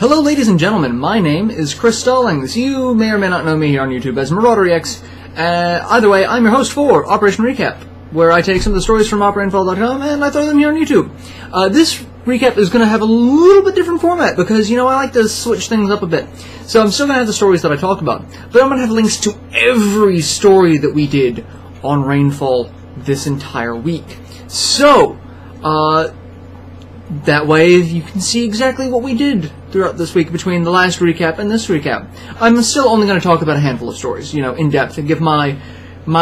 Hello ladies and gentlemen, my name is Chris Stollings. You may or may not know me here on YouTube as MarauderX. Either way, I'm your host for Operation Recap, where I take some of the stories from Rainfall.com and I throw them here on YouTube. This recap is going to have a little bit different format because, you know, I like to switch things up a bit. So I'm still going to have the stories that I talk about, but I'm going to have links to every story that we did on Rainfall this entire week. So, that way you can see exactly what we did throughout this week between the last recap and this recap. I'm still only going to talk about a handful of stories, you know, in depth, and give my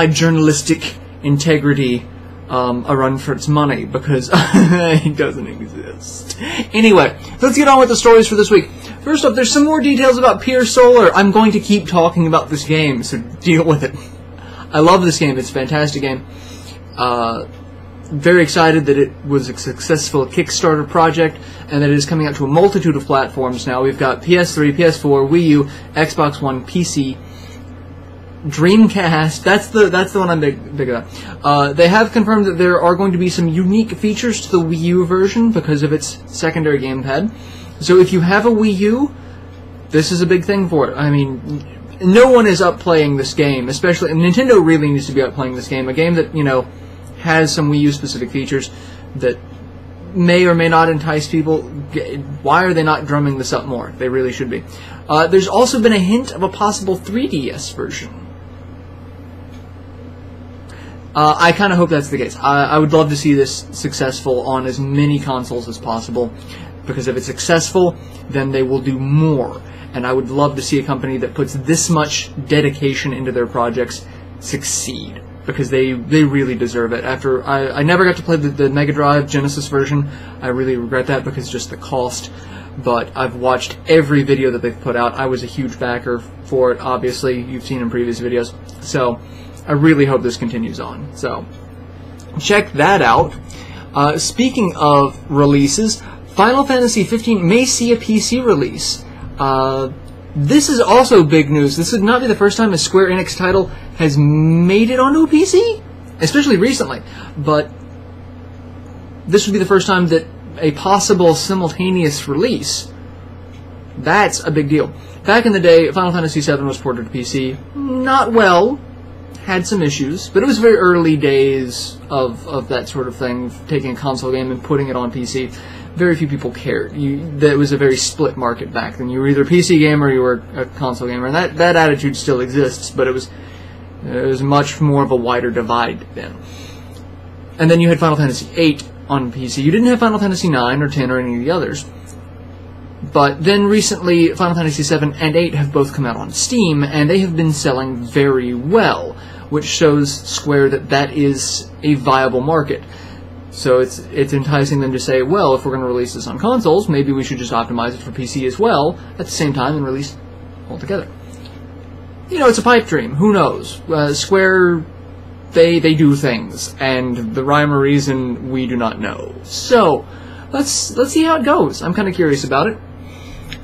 journalistic integrity a run for its money, because it doesn't exist. Anyway, let's get on with the stories for this week. First up, there's some more details about Pure Solar. I'm going to keep talking about this game, so deal with it. I love this game. It's a fantastic game. Very excited that it was a successful Kickstarter project and that it is coming out to a multitude of platforms now. We've got PS3, PS4, Wii U, Xbox One, PC, Dreamcast. That's the one I'm big about. They have confirmed that there are going to be some unique features to the Wii U version because of its secondary gamepad. So if you have a Wii U, this is a big thing for it. I mean, no one is up playing this game, especially Nintendo really needs to be up playing this game. A game that, you know, has some Wii U specific features that may or may not entice people. Why are they not drumming this up more? They really should be. There's also been a hint of a possible 3DS version. I kind of hope that's the case. I would love to see this successful on as many consoles as possible, because if it's successful, then they will do more. And I would love to see a company that puts this much dedication into their projects succeed, because they really deserve it. After I never got to play the Mega Drive Genesis version. I really regret that because just the cost. But I've watched every video that they've put out. I was a huge backer for it, obviously. You've seen in previous videos. So I really hope this continues on. So check that out. Speaking of releases, Final Fantasy 15 may see a PC release. This is also big news. This would not be the first time a Square Enix title has made it onto a PC, especially recently. But this would be the first time that a possible simultaneous release. That's a big deal. Back in the day, Final Fantasy VII was ported to PC. Not well. Had some issues, but it was very early days of that sort of thing, taking a console game and putting it on PC. Very few people cared. That was a very split market back then. You were either a PC gamer or you were a console gamer, and that attitude still exists, but it was much more of a wider divide then. And then you had Final Fantasy VIII on PC. You didn't have Final Fantasy IX or X or any of the others. But then recently, Final Fantasy VII and VIII have both come out on Steam, and they have been selling very well, which shows Square that that is a viable market. So it's enticing them to say, well, if we're going to release this on consoles, maybe we should just optimize it for PC as well at the same time and release altogether. You know, it's a pipe dream. Who knows? Square, they do things, and the rhyme or reason we do not know. So let's see how it goes. I'm kind of curious about it.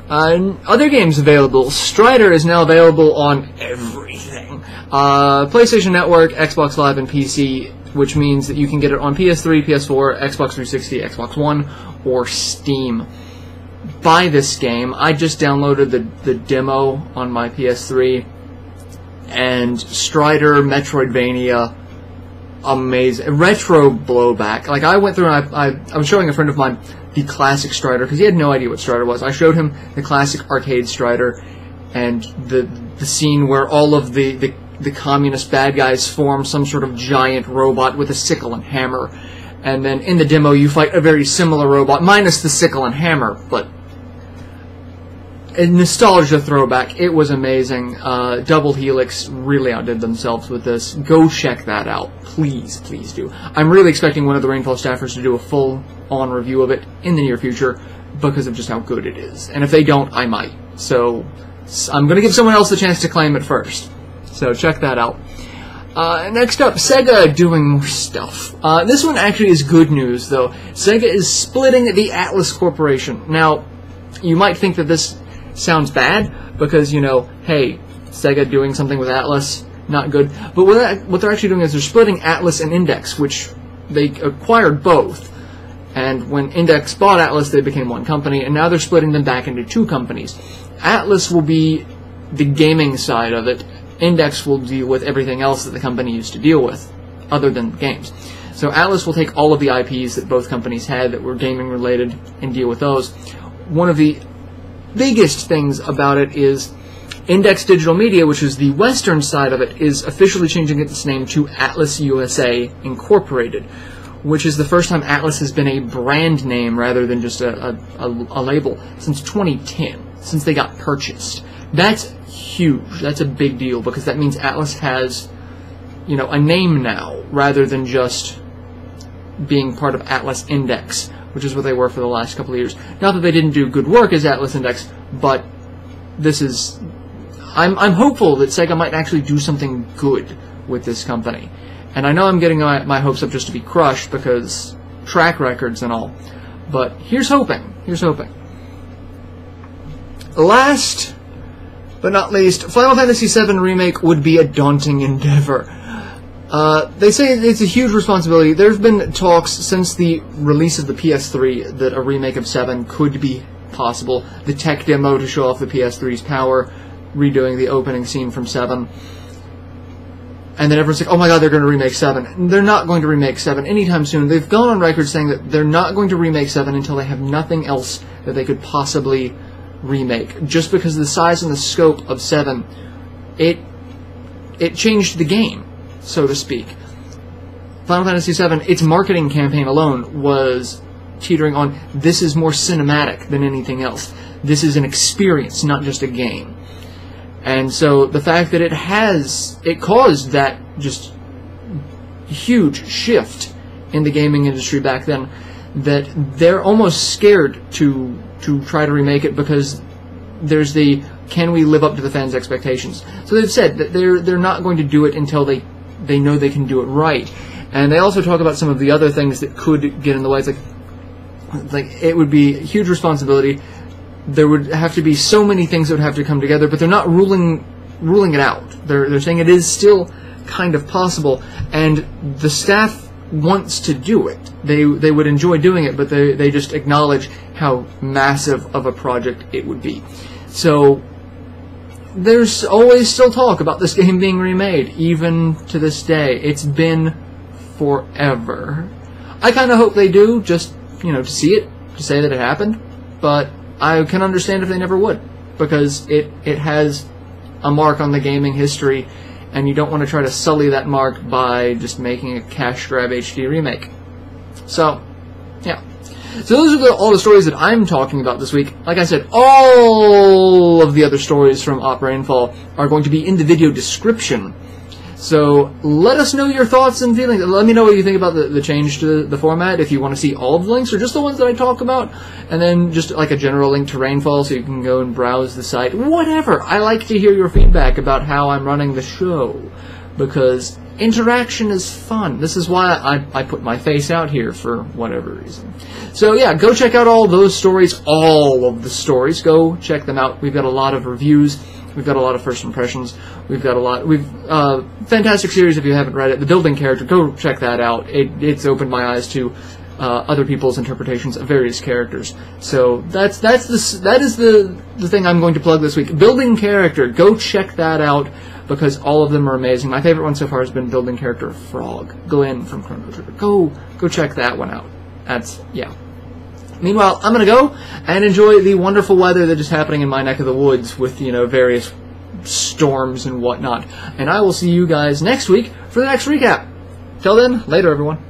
Other games available. Strider is now available on everything. PlayStation Network, Xbox Live, and PC, which means that you can get it on PS3, PS4, Xbox 360, Xbox One, or Steam. Buy this game. I just downloaded the demo on my PS3, and Strider, Metroidvania, amazing. Retro blowback. Like, I went through and I was showing a friend of mine the classic Strider, because he had no idea what Strider was. I showed him the classic arcade Strider, and the scene where all of the communist bad guys form some sort of giant robot with a sickle and hammer. And then in the demo you fight a very similar robot, minus the sickle and hammer, but a nostalgia throwback. It was amazing. Double Helix really outdid themselves with this. Go check that out. Please, please do. I'm really expecting one of the Rainfall staffers to do a full-on review of it in the near future because of just how good it is. And if they don't, I might. So I'm going to give someone else the chance to claim it first. So check that out. Next up, Sega doing more stuff. This one actually is good news, though. Sega is splitting the Atlas Corporation. Now, you might think that this sounds bad, because, you know, hey, Sega doing something with Atlas, not good. But what they're actually doing is they're splitting Atlas and Index, which they acquired both. And when Index bought Atlas, they became one company, and now they're splitting them back into two companies. Atlas will be the gaming side of it. Index will deal with everything else that the company used to deal with, other than games. So Atlas will take all of the IPs that both companies had that were gaming related and deal with those. One of the biggest things about it is Index Digital Media, which is the western side of it, is officially changing its name to Atlas USA Incorporated, which is the first time Atlas has been a brand name rather than just a label since 2010, since they got purchased. That's huge. That's a big deal, because that means Atlas has, a name now rather than just being part of Atlas Index, which is what they were for the last couple of years. Not that they didn't do good work as Atlas Index, but this is... I'm hopeful that Sega might actually do something good with this company. And I know I'm getting my hopes up just to be crushed because track records and all. But here's hoping. Here's hoping. Last but not least, Final Fantasy VII Remake would be a daunting endeavor. They say it's a huge responsibility. There's been talks since the release of the PS3 that a remake of 7 could be possible. The tech demo to show off the PS3's power, redoing the opening scene from 7. And then everyone's like, oh my god, they're going to remake 7. They're not going to remake 7 anytime soon. They've gone on record saying that they're not going to remake 7 until they have nothing else that they could possibly remake. Just because of the size and the scope of 7, it changed the game, so to speak. Final Fantasy VII, its marketing campaign alone was teetering on, this is more cinematic than anything else. This is an experience, not just a game. And so the fact that it caused that just huge shift in the gaming industry back then, that they're almost scared to try to remake it, because there's the, can we live up to the fans' expectations? So they've said that they're not going to do it until they know they can do it right. And they also talk about some of the other things that could get in the way. It's like it would be a huge responsibility. There would have to be so many things that would have to come together, but they're not ruling it out. They're saying it is still kind of possible, and the staff wants to do it. They would enjoy doing it, but they just acknowledge how massive of a project it would be. So there's always still talk about this game being remade, even to this day. It's been forever. I kind of hope they do, just, to see it, to say that it happened, but I can understand if they never would, because it has a mark on the gaming history, and you don't want to try to sully that mark by just making a cash grab HD remake. So, yeah. So those are all the stories that I'm talking about this week. Like I said, all of the other stories from Rainfall are going to be in the video description. So let us know your thoughts and feelings. Let me know what you think about the change to the format, if you want to see all of the links or just the ones that I talk about, and then just like a general link to Rainfall so you can go and browse the site. Whatever. I like to hear your feedback about how I'm running the show, because interaction is fun. This is why I put my face out here for whatever reason. So yeah, go check out all those stories, all of the stories. Go check them out. We've got a lot of reviews. We've got a lot of first impressions. We've got a lot. Fantastic series if you haven't read it. The Building Character, go check that out. It's opened my eyes to other people's interpretations of various characters. So that is the thing I'm going to plug this week. Building Character, go check that out, because all of them are amazing. My favorite one so far has been Building Character Frog, Glenn from Chrono Trigger. Go check that one out. Yeah. Meanwhile, I'm going to go and enjoy the wonderful weather that is happening in my neck of the woods with, various storms and whatnot. And I will see you guys next week for the next recap. Till then, later, everyone.